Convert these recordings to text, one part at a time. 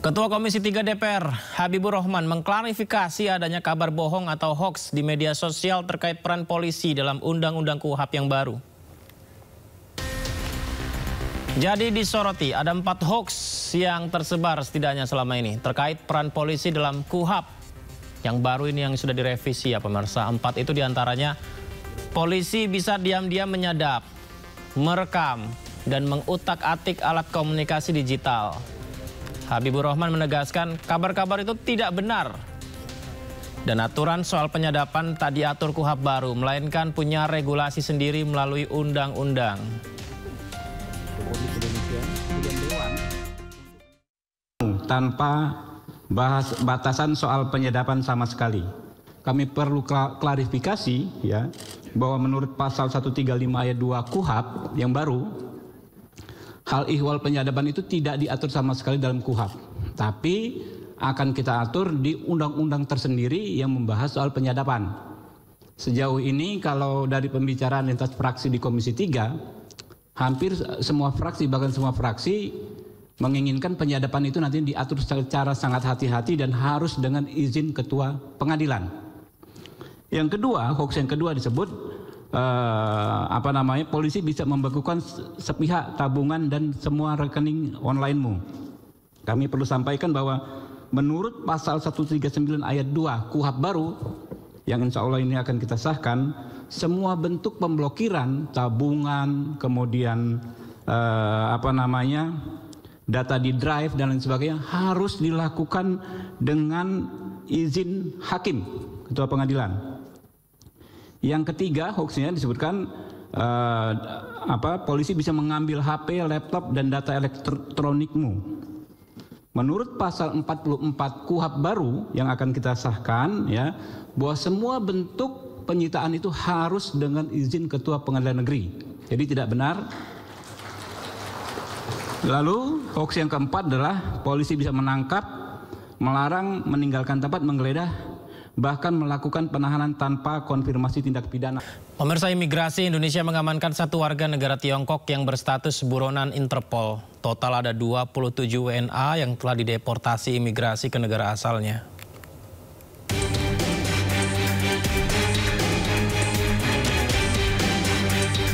Ketua Komisi 3 DPR, Habibur Rahman, mengklarifikasi adanya kabar bohong atau hoaks di media sosial terkait peran polisi dalam Undang-Undang KUHP yang baru. Jadi disoroti, ada 4 hoaks yang tersebar setidaknya selama ini terkait peran polisi dalam KUHP yang baru ini yang sudah direvisi ya pemirsa. 4 itu diantaranya polisi bisa diam-diam menyadap, merekam, dan mengutak-atik alat komunikasi digital. Habibur Rahman menegaskan kabar-kabar itu tidak benar. Dan aturan soal penyadapan tak diatur KUHP baru, melainkan punya regulasi sendiri melalui undang-undang. Tanpa bahas batasan soal penyadapan sama sekali. Kami perlu klarifikasi ya, bahwa menurut pasal 135 ayat 2 KUHP yang baru, hal ihwal penyadapan itu tidak diatur sama sekali dalam KUHP, tapi akan kita atur di undang-undang tersendiri yang membahas soal penyadapan. Sejauh ini kalau dari pembicaraan lintas fraksi di Komisi 3, hampir semua fraksi, bahkan semua fraksi menginginkan penyadapan itu nanti diatur secara sangat hati-hati dan harus dengan izin ketua pengadilan. Yang kedua, hoax yang kedua disebut polisi bisa membekukan sepihak tabungan dan semua rekening online-mu. Kami perlu sampaikan bahwa menurut pasal 139 ayat 2 KUHP baru yang insya Allah ini akan kita sahkan, semua bentuk pemblokiran tabungan, kemudian data di drive dan lain sebagainya harus dilakukan dengan izin hakim, ketua pengadilan. Yang ketiga, hoaxnya disebutkan polisi bisa mengambil HP, laptop, dan data elektronikmu. Menurut pasal 44 KUHP baru yang akan kita sahkan, ya, bahwa semua bentuk penyitaan itu harus dengan izin ketua pengadilan negeri. Jadi tidak benar. Lalu hoax yang keempat adalah polisi bisa menangkap, melarang, meninggalkan tempat, menggeledah, bahkan melakukan penahanan tanpa konfirmasi tindak pidana. Pemirsa, imigrasi Indonesia mengamankan 1 warga negara Tiongkok yang berstatus buronan Interpol. Total ada 27 WNA yang telah dideportasi imigrasi ke negara asalnya.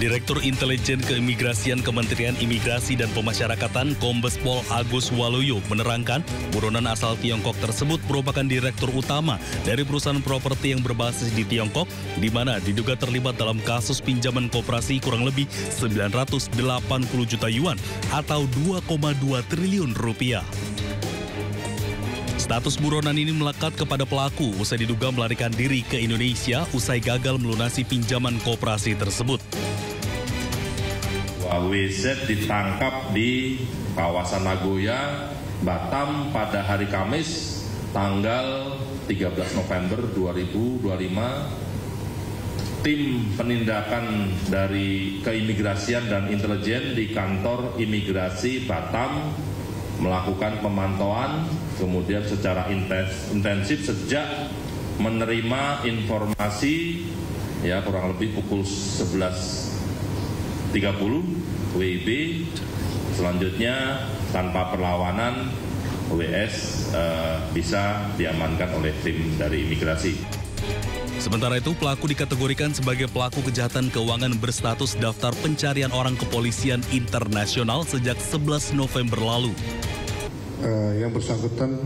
Direktur Intelijen Keimigrasian Kementerian Imigrasi dan Pemasyarakatan Kombes Pol Agus Waluyo menerangkan buronan asal Tiongkok tersebut merupakan direktur utama dari perusahaan properti yang berbasis di Tiongkok, di mana diduga terlibat dalam kasus pinjaman koperasi kurang lebih 980 juta yuan atau 2,2 triliun rupiah. Status buronan ini melekat kepada pelaku usai diduga melarikan diri ke Indonesia usai gagal melunasi pinjaman koperasi tersebut. WZ ditangkap di kawasan Nagoya, Batam pada hari Kamis tanggal 13 November 2025. Tim penindakan dari keimigrasian dan intelijen di kantor imigrasi Batam melakukan pemantauan, kemudian secara intensif sejak menerima informasi ya kurang lebih pukul 11.30 WIB. Selanjutnya tanpa perlawanan WS bisa diamankan oleh tim dari imigrasi. Sementara itu pelaku dikategorikan sebagai pelaku kejahatan keuangan berstatus daftar pencarian orang kepolisian internasional sejak 11 November lalu. Yang bersangkutan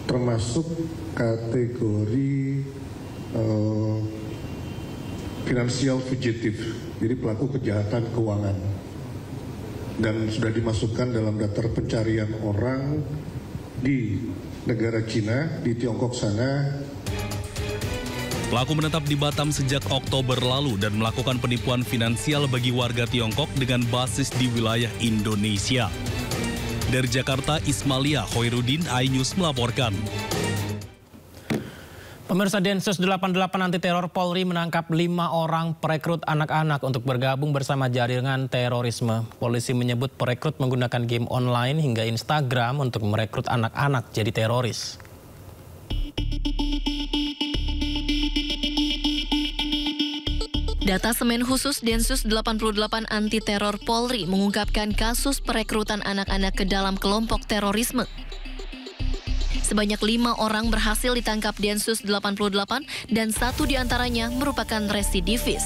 termasuk kategori financial fugitive, jadi pelaku kejahatan keuangan, dan sudah dimasukkan dalam daftar pencarian orang di negara Cina, di Tiongkok sana. Pelaku menetap di Batam sejak Oktober lalu dan melakukan penipuan finansial bagi warga Tiongkok dengan basis di wilayah Indonesia. Dari Jakarta, Ismalia Hoirudin, iNews melaporkan. Pemirsa, Densus 88 anti teror Polri menangkap 5 orang perekrut anak-anak untuk bergabung bersama jaringan terorisme. Polisi menyebut perekrut menggunakan game online hingga Instagram untuk merekrut anak-anak jadi teroris. Data Semen Khusus Densus 88 anti teror Polri mengungkapkan kasus perekrutan anak-anak ke dalam kelompok terorisme. Sebanyak 5 orang berhasil ditangkap Densus 88 dan 1 diantaranya merupakan residivis.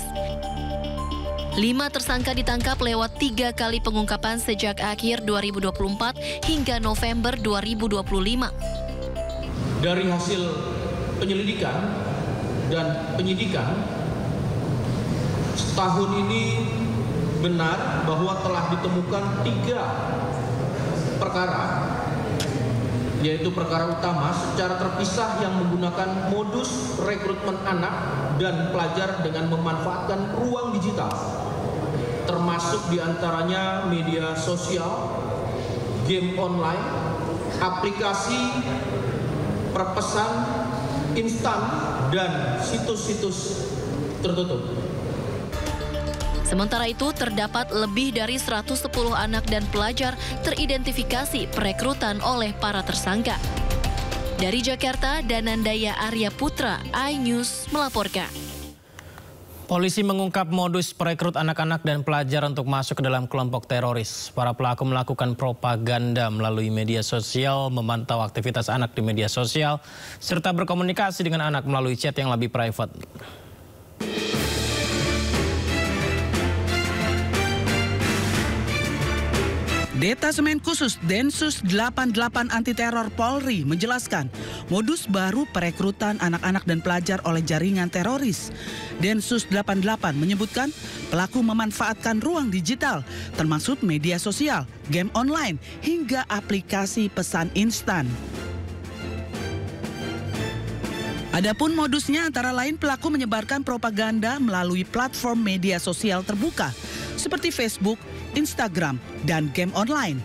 5 tersangka ditangkap lewat 3 kali pengungkapan sejak akhir 2024 hingga November 2025. Dari hasil penyelidikan dan penyidikan, setahun ini benar bahwa telah ditemukan 3 perkara, yaitu perkara utama secara terpisah yang menggunakan modus rekrutmen anak dan pelajar dengan memanfaatkan ruang digital, termasuk diantaranya media sosial, game online, aplikasi perpesan instan, dan situs-situs tertutup. Sementara itu, terdapat lebih dari 110 anak dan pelajar teridentifikasi perekrutan oleh para tersangka. Dari Jakarta, Danandaya Arya Putra, iNews melaporkan. Polisi mengungkap modus perekrut anak-anak dan pelajar untuk masuk ke dalam kelompok teroris. Para pelaku melakukan propaganda melalui media sosial, memantau aktivitas anak di media sosial, serta berkomunikasi dengan anak melalui chat yang lebih private. Detasemen Khusus Densus 88 Anti Teror Polri menjelaskan modus baru perekrutan anak-anak dan pelajar oleh jaringan teroris. Densus 88 menyebutkan pelaku memanfaatkan ruang digital termasuk media sosial, game online, hingga aplikasi pesan instan. Adapun modusnya antara lain pelaku menyebarkan propaganda melalui platform media sosial terbuka seperti Facebook, Instagram, dan game online.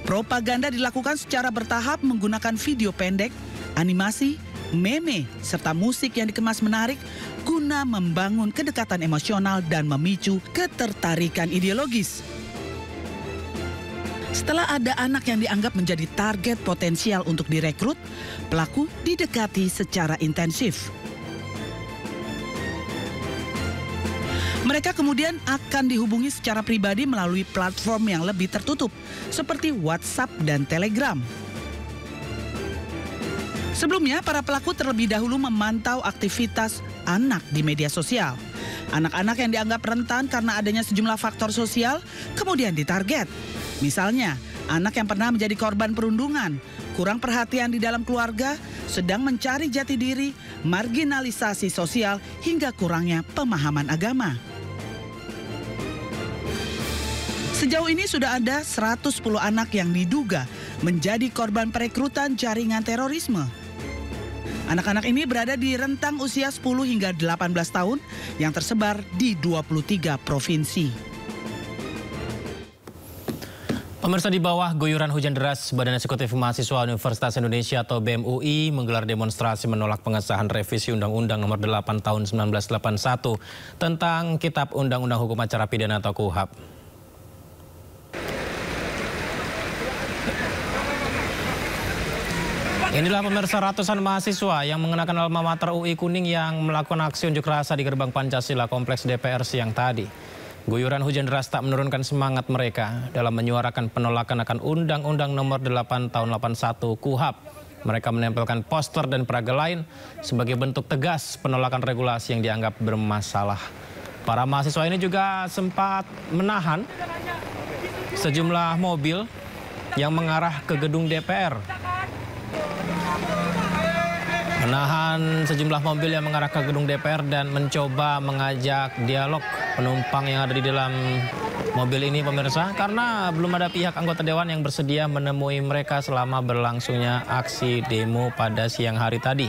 Propaganda dilakukan secara bertahap menggunakan video pendek, animasi, meme, serta musik yang dikemas menarik guna membangun kedekatan emosional dan memicu ketertarikan ideologis. Setelah ada anak yang dianggap menjadi target potensial untuk direkrut, pelaku didekati secara intensif. Mereka kemudian akan dihubungi secara pribadi melalui platform yang lebih tertutup, seperti WhatsApp dan Telegram. Sebelumnya, para pelaku terlebih dahulu memantau aktivitas anak di media sosial. Anak-anak yang dianggap rentan karena adanya sejumlah faktor sosial kemudian ditarget. Misalnya, anak yang pernah menjadi korban perundungan, kurang perhatian di dalam keluarga, sedang mencari jati diri, marginalisasi sosial, hingga kurangnya pemahaman agama. Sejauh ini sudah ada 110 anak yang diduga menjadi korban perekrutan jaringan terorisme. Anak-anak ini berada di rentang usia 10 hingga 18 tahun yang tersebar di 23 provinsi. Pemirsa, di bawah guyuran hujan deras, Badan Eksekutif Mahasiswa Universitas Indonesia atau BEM UI menggelar demonstrasi menolak pengesahan revisi Undang-Undang Nomor 8 Tahun 1981 tentang Kitab Undang-Undang Hukum Acara Pidana atau KUHP. Inilah pemirsa ratusan mahasiswa yang mengenakan alma mater UI kuning yang melakukan aksi unjuk rasa di gerbang Pancasila Kompleks DPR siang tadi. Guyuran hujan deras tak menurunkan semangat mereka dalam menyuarakan penolakan akan Undang-Undang Nomor 8 Tahun 81 KUHP. Mereka menempelkan poster dan peraga lain sebagai bentuk tegas penolakan regulasi yang dianggap bermasalah. Para mahasiswa ini juga sempat menahan sejumlah mobil yang mengarah ke gedung DPR. Menahan sejumlah mobil yang mengarah ke gedung DPR dan mencoba mengajak dialog penumpang yang ada di dalam mobil ini, pemirsa, karena belum ada pihak anggota dewan yang bersedia menemui mereka selama berlangsungnya aksi demo pada siang hari tadi.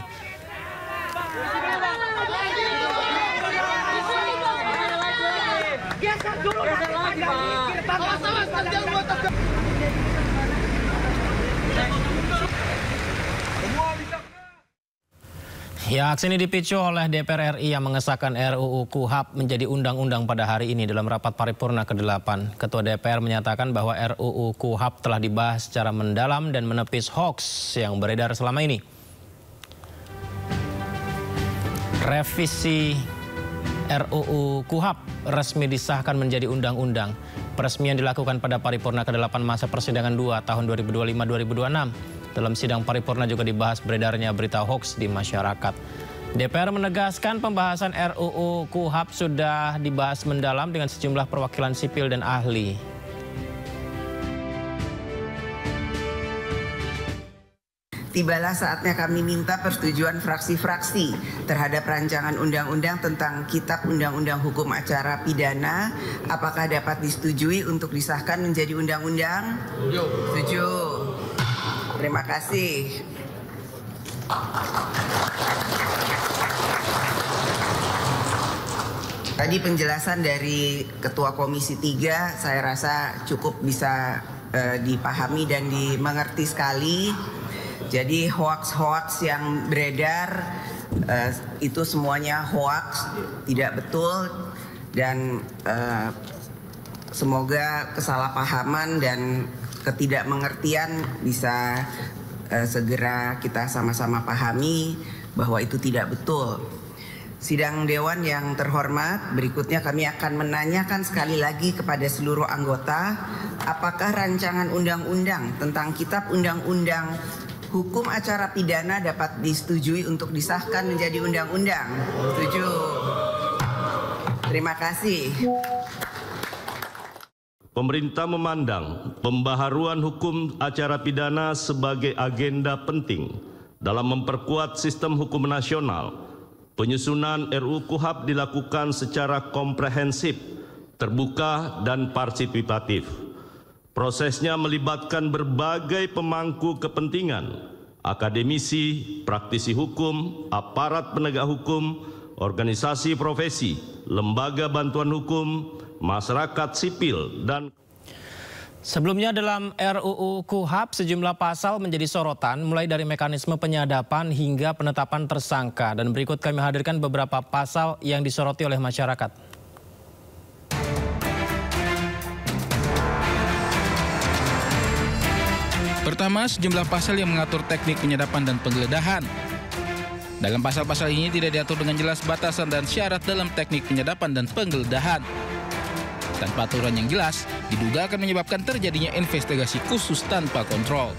Ya, aksi ini dipicu oleh DPR RI yang mengesahkan RUU KUHP menjadi undang-undang pada hari ini dalam rapat paripurna ke-8. Ketua DPR menyatakan bahwa RUU KUHP telah dibahas secara mendalam dan menepis hoaks yang beredar selama ini. Revisi RUU KUHP resmi disahkan menjadi undang-undang. Peresmian dilakukan pada paripurna ke-8 masa persidangan 2 tahun 2025-2026. Dalam sidang paripurna juga dibahas beredarnya berita hoax di masyarakat. DPR menegaskan pembahasan RUU KUHP sudah dibahas mendalam dengan sejumlah perwakilan sipil dan ahli. Tibalah saatnya kami minta persetujuan fraksi-fraksi terhadap rancangan undang-undang tentang Kitab Undang-Undang Hukum Acara Pidana. Apakah dapat disetujui untuk disahkan menjadi undang-undang? Setuju. Terima kasih. Tadi penjelasan dari Ketua Komisi 3 saya rasa cukup bisa dipahami dan dimengerti sekali. Jadi hoaks-hoaks yang beredar itu semuanya hoaks, tidak betul, dan semoga kesalahpahaman dan ketidakmengertian bisa segera kita sama-sama pahami bahwa itu tidak betul. Sidang Dewan yang terhormat, berikutnya kami akan menanyakan sekali lagi kepada seluruh anggota, apakah rancangan undang-undang tentang Kitab Undang-Undang Hukum Acara Pidana dapat disetujui untuk disahkan menjadi undang-undang? Setuju. Terima kasih. Pemerintah memandang pembaharuan hukum acara pidana sebagai agenda penting dalam memperkuat sistem hukum nasional. Penyusunan RUU KUHP dilakukan secara komprehensif, terbuka, dan partisipatif. Prosesnya melibatkan berbagai pemangku kepentingan, akademisi, praktisi hukum, aparat penegak hukum, organisasi profesi, lembaga bantuan hukum, masyarakat sipil, dan sebelumnya dalam RUU KUHP sejumlah pasal menjadi sorotan mulai dari mekanisme penyadapan hingga penetapan tersangka, dan berikut kami hadirkan beberapa pasal yang disoroti oleh masyarakat. Pertama, sejumlah pasal yang mengatur teknik penyadapan dan penggeledahan. Dalam pasal-pasal ini tidak diatur dengan jelas batasan dan syarat dalam teknik penyadapan dan penggeledahan. Tanpa aturan yang jelas, diduga akan menyebabkan terjadinya investigasi khusus tanpa kontrol.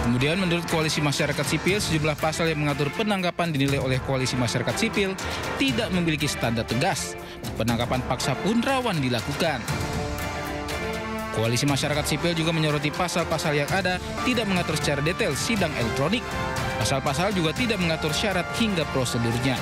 Kemudian menurut Koalisi Masyarakat Sipil, sejumlah pasal yang mengatur penangkapan dinilai oleh Koalisi Masyarakat Sipil tidak memiliki standar tegas. Penangkapan paksa pun rawan dilakukan. Koalisi Masyarakat Sipil juga menyoroti pasal-pasal yang ada tidak mengatur secara detail sidang elektronik. Pasal-pasal juga tidak mengatur syarat hingga prosedurnya.